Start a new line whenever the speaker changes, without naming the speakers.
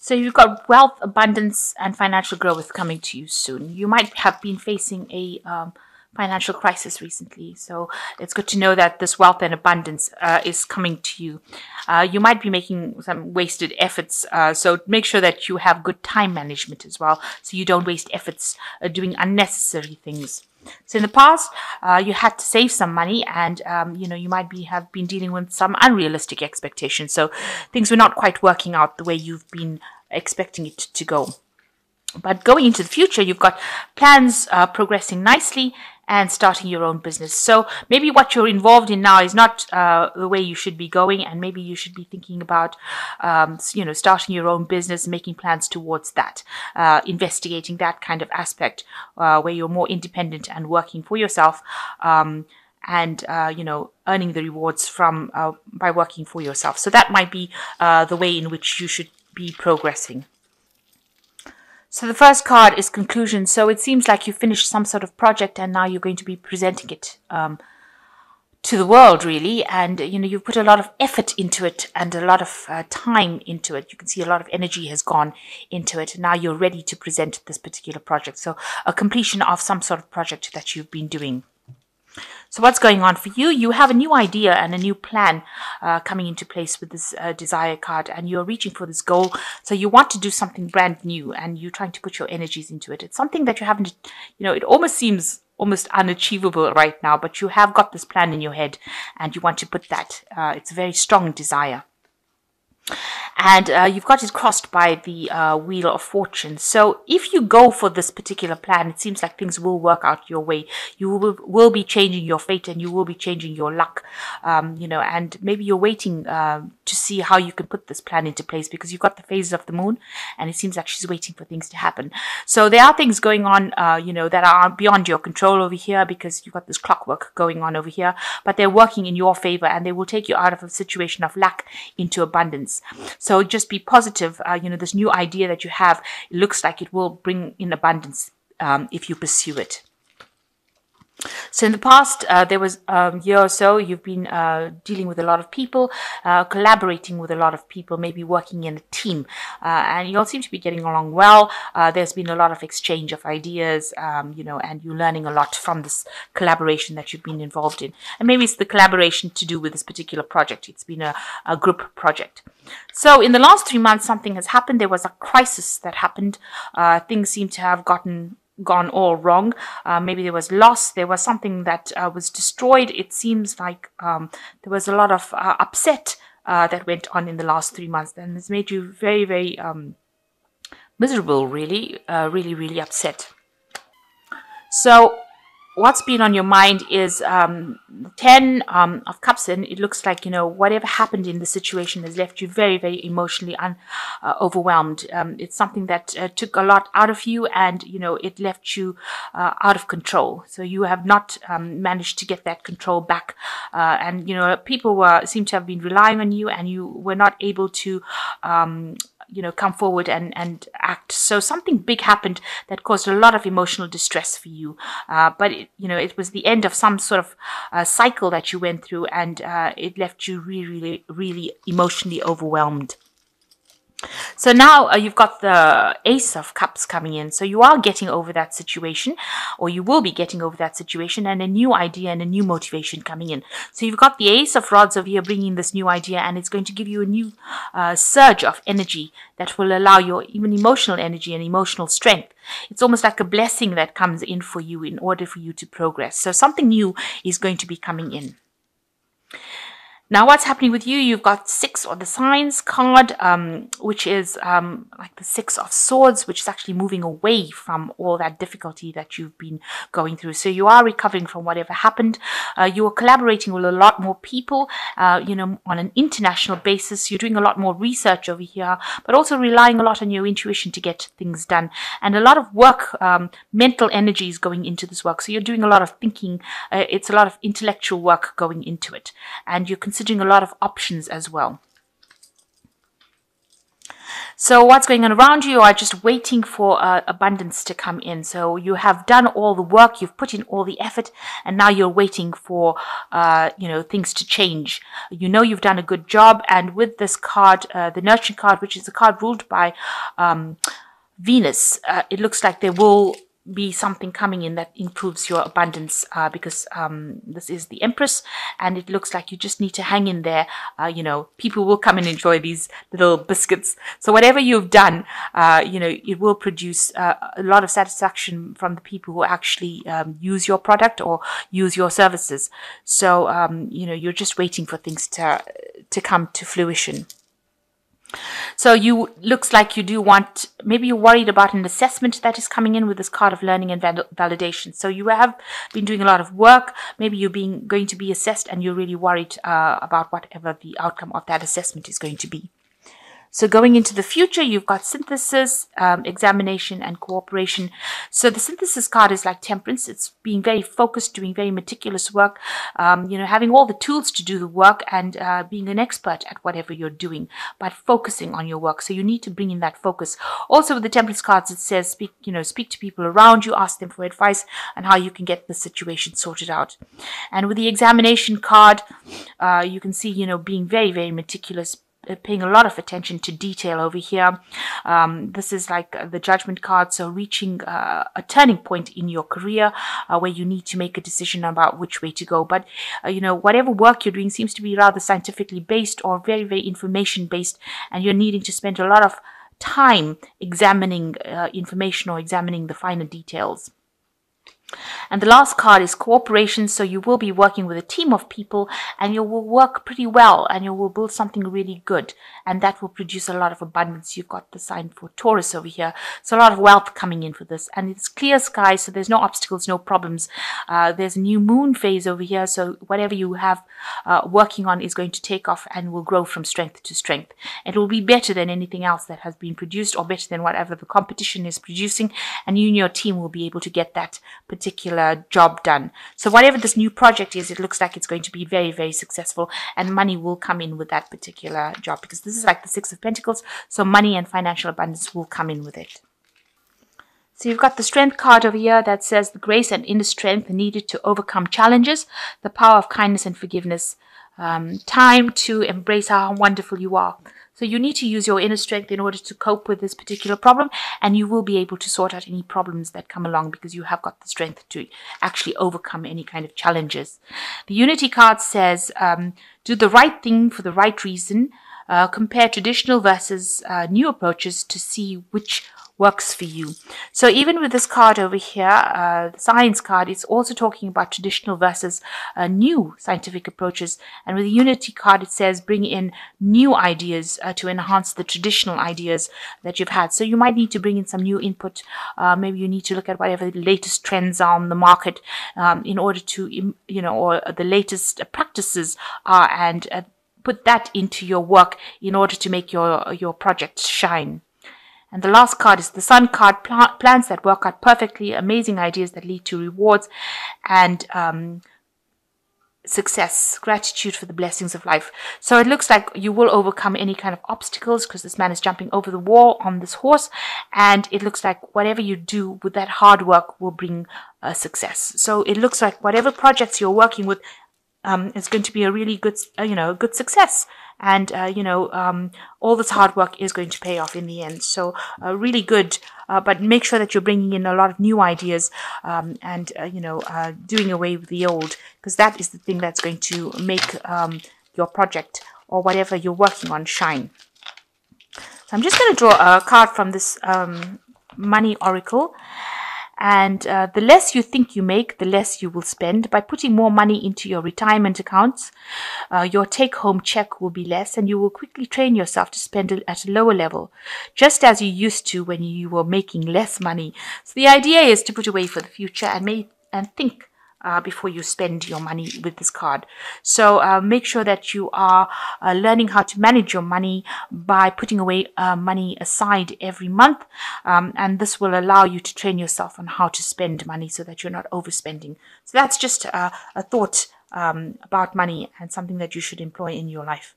So you've got wealth, abundance, and financial growth coming to you soon. You might have been facing a financial crisis recently. So it's good to know that this wealth and abundance is coming to you. You might be making some wasted efforts. So make sure that you have good time management as well, so you don't waste efforts doing unnecessary things. So in the past, you had to save some money, and you might have been dealing with some unrealistic expectations. So things were not quite working out the way you've been expecting it to go. But going into the future, you've got plans progressing nicely and starting your own business. So maybe what you're involved in now is not the way you should be going, and maybe you should be thinking about, starting your own business, making plans towards that, investigating that kind of aspect where you're more independent and working for yourself, and earning the rewards from by working for yourself. So that might be the way in which you should be progressing. So the first card is conclusion. So it seems like you finished some sort of project and now you're going to be presenting it to the world, really. And, you've put a lot of effort into it and a lot of time into it. You can see a lot of energy has gone into it. And now you're ready to present this particular project. So a completion of some sort of project that you've been doing. So what's going on for you? You have a new idea and a new plan coming into place with this desire card, and you're reaching for this goal. So you want to do something brand new and you're trying to put your energies into it. It's something that you haven't, it almost seems almost unachievable right now, but you have got this plan in your head and you want to put that. It's a very strong desire. And you've got it crossed by the Wheel of Fortune. So if you go for this particular plan, it seems like things will work out your way. You will be changing your fate and you will be changing your luck, and maybe you're waiting to see how you can put this plan into place, because you've got the phases of the moon and it seems like she's waiting for things to happen. So there are things going on, that are beyond your control over here, because you've got this clockwork going on over here, but they're working in your favor and they will take you out of a situation of lack into abundance. So just be positive. This new idea that you have, it looks like it will bring in abundance if you pursue it. So in the past, there was a year or so, you've been dealing with a lot of people, collaborating with a lot of people, maybe working in a team, and you all seem to be getting along well. There's been a lot of exchange of ideas, and you're learning a lot from this collaboration that you've been involved in. And maybe it's the collaboration to do with this particular project. It's been a group project. So in the last 3 months, something has happened. There was a crisis that happened. Things seem to have gone all wrong. Maybe there was loss. There was something that was destroyed. It seems like there was a lot of upset that went on in the last 3 months, and it's made you very, very miserable, really, really upset. So what's been on your mind is the 10 of Cups, and it looks like, whatever happened in the situation has left you very, very emotionally overwhelmed. It's something that took a lot out of you, and, it left you out of control. So you have not managed to get that control back. And, people seem to have been relying on you, and you were not able to come forward and act. So something big happened that caused a lot of emotional distress for you. But it was the end of some sort of cycle that you went through, and it left you really, really, really emotionally overwhelmed. So now you've got the Ace of Cups coming in. So you are getting over that situation, or you will be getting over that situation, and a new idea and a new motivation coming in. So you've got the Ace of Rods over here bringing this new idea, and it's going to give you a new surge of energy that will allow your even emotional energy and emotional strength. It's almost like a blessing that comes in for you in order for you to progress. So something new is going to be coming in. Now, what's happening with you? You've got 6 of the Signs card, which is like the 6 of Swords, which is actually moving away from all that difficulty that you've been going through. So you are recovering from whatever happened. You are collaborating with a lot more people, on an international basis. You're doing a lot more research over here, but also relying a lot on your intuition to get things done. And a lot of work, mental energy is going into this work. So you're doing a lot of thinking. It's a lot of intellectual work going into it. And you're considering a lot of options as well. So what's going on around you? You are just waiting for abundance to come in. So you have done all the work, you've put in all the effort, and now you're waiting for things to change. You know you've done a good job, and with this card, the nurturing card, which is a card ruled by Venus, it looks like there will be something coming in that improves your abundance, because this is the Empress, and it looks like you just need to hang in there. People will come and enjoy these little biscuits. So whatever you've done, it will produce a lot of satisfaction from the people who actually use your product or use your services. So you're just waiting for things to come to fruition. So looks like you do want, maybe you're worried about an assessment that is coming in with this card of learning and validation. So you have been doing a lot of work. Maybe you're going to be assessed, and you're really worried about whatever the outcome of that assessment is going to be. So going into the future, you've got synthesis, examination, and cooperation. So the synthesis card is like temperance. It's being very focused, doing very meticulous work, having all the tools to do the work, and being an expert at whatever you're doing, but focusing on your work. So you need to bring in that focus. Also with the temperance cards, it says speak to people around you, ask them for advice on how you can get the situation sorted out. And with the examination card, you can see, being very, very meticulous, paying a lot of attention to detail over here. This is like the judgment card, so reaching a turning point in your career where you need to make a decision about which way to go. But whatever work you're doing seems to be rather scientifically based or very, very information based, and you're needing to spend a lot of time examining information or examining the finer details. And the last card is cooperation. So you will be working with a team of people, and you will work pretty well, and you will build something really good, and that will produce a lot of abundance. You've got the sign for Taurus over here. So a lot of wealth coming in for this, and it's clear sky, so there's no obstacles, no problems. There's a new moon phase over here, so whatever you have working on is going to take off and will grow from strength to strength. It will be better than anything else that has been produced, or better than whatever the competition is producing, and you and your team will be able to get that particular job done. So whatever this new project is, it looks like it's going to be very, very successful, and money will come in with that particular job, because this is like the Six of Pentacles, so money and financial abundance will come in with it. So you've got the strength card over here that says the grace and inner strength needed to overcome challenges, the power of kindness and forgiveness, time to embrace how wonderful you are. So you need to use your inner strength in order to cope with this particular problem, and you will be able to sort out any problems that come along because you have got the strength to actually overcome any kind of challenges. The Unity card says, do the right thing for the right reason, compare traditional versus new approaches to see which works for you. So even with this card over here, the science card, it's also talking about traditional versus new scientific approaches. And with the Unity card, it says bring in new ideas to enhance the traditional ideas that you've had. So you might need to bring in some new input. Maybe you need to look at whatever the latest trends are on the market in order to, or the latest practices are, and put that into your work in order to make your projects shine. And the last card is the Sun card, plans that work out perfectly, amazing ideas that lead to rewards and success, gratitude for the blessings of life. So it looks like you will overcome any kind of obstacles because this man is jumping over the wall on this horse, and it looks like whatever you do with that hard work will bring success. So it looks like whatever projects you're working with is going to be a really good, good success. And, all this hard work is going to pay off in the end. So really good, but make sure that you're bringing in a lot of new ideas and doing away with the old, because that is the thing that's going to make your project or whatever you're working on shine. So I'm just going to draw a card from this money oracle. And the less you think you make, the less you will spend. By putting more money into your retirement accounts, your take-home check will be less, and you will quickly train yourself to spend it at a lower level, just as you used to when you were making less money. So the idea is to put away for the future and think before you spend your money with this card. So make sure that you are learning how to manage your money by putting away money aside every month, and this will allow you to train yourself on how to spend money so that you're not overspending. So that's just a thought about money and something that you should employ in your life.